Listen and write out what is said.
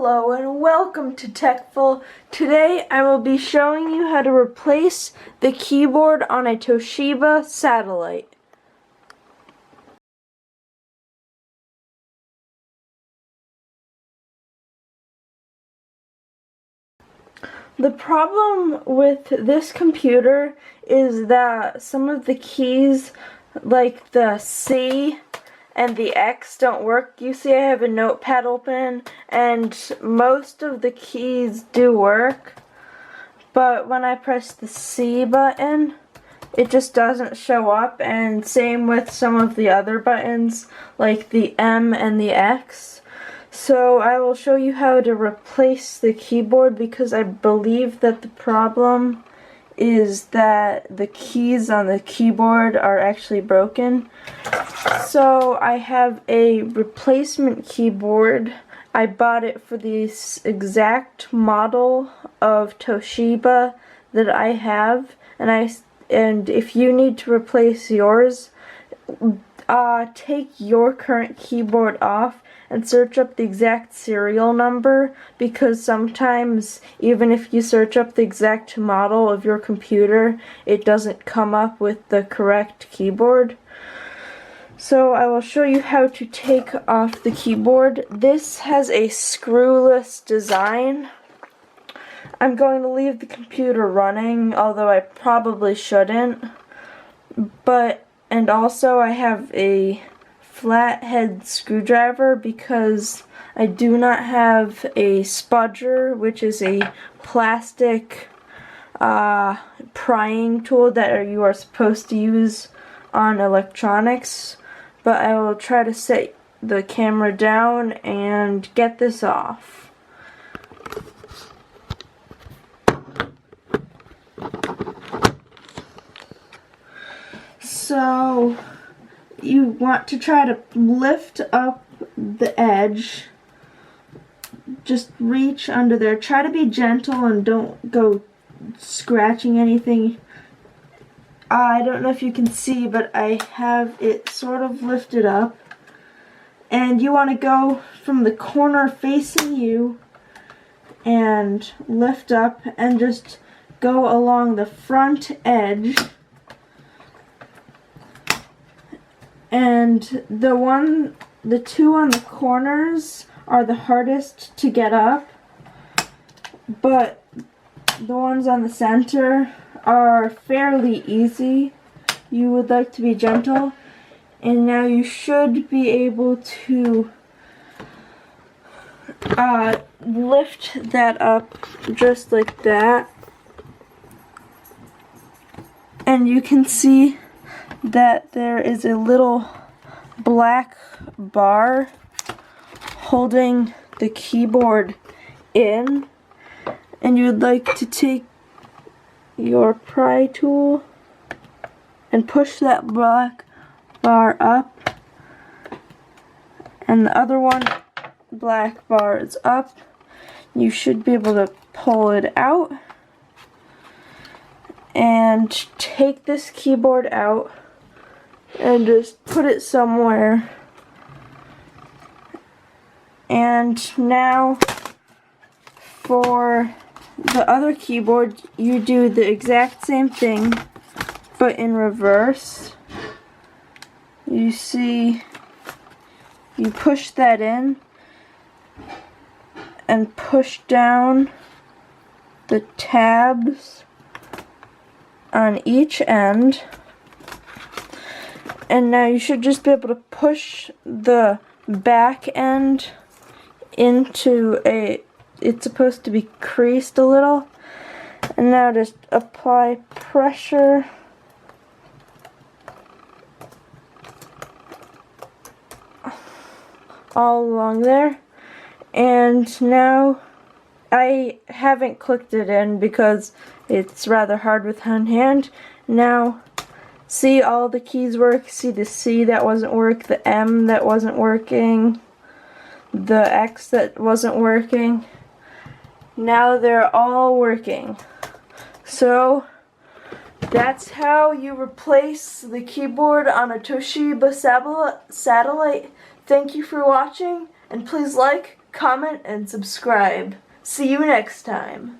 Hello and welcome to Techful. Today I will be showing you how to replace the keyboard on a Toshiba Satellite. The problem with this computer is that some of the keys, like the C and the X, don't work. You see I have a notepad open and most of the keys do work, but when I press the C button it just doesn't show up, and same with some of the other buttons like the M and the X. So I will show you how to replace the keyboard because I believe that the problem is that the keys on the keyboard are actually broken. So I have a replacement keyboard. I bought it for this exact model of Toshiba that I have, and if you need to replace yours, take your current keyboard off and search up the exact serial number, because sometimes even if you search up the exact model of your computer, it doesn't come up with the correct keyboard. So I will show you how to take off the keyboard. This has a screwless design. I'm going to leave the computer running, although I probably shouldn't. And also I have a flathead screwdriver because I do not have a spudger, which is a plastic prying tool that you are supposed to use on electronics. But I will try to set the camera down and get this off. So you want to try to lift up the edge. Just reach under there. Try to be gentle and don't go scratching anything. I don't know if you can see, but I have it sort of lifted up. And you want to go from the corner facing you and lift up and just go along the front edge. And the two on the corners are the hardest to get up, but the ones on the center are fairly easy. You would like to be gentle, and now you should be able to lift that up just like that, and you can see that there is a little black bar holding the keyboard in, and you would like to take your pry tool and push that black bar up, and the other black bar is up. You should be able to pull it out and take this keyboard out and just put it somewhere. And now for the other keyboard, you do the exact same thing but in reverse. You see, you push that in and push down the tabs on each end. And now you should just be able to push the back end into it's supposed to be creased a little. And now just apply pressure all along there. And now I haven't clicked it in because it's rather hard with one hand. Now see, all the keys work. See the C that wasn't work, the M that wasn't working, the X that wasn't working. Now they're all working. So that's how you replace the keyboard on a Toshiba Satellite. Thank you for watching, and please like, comment, and subscribe. See you next time.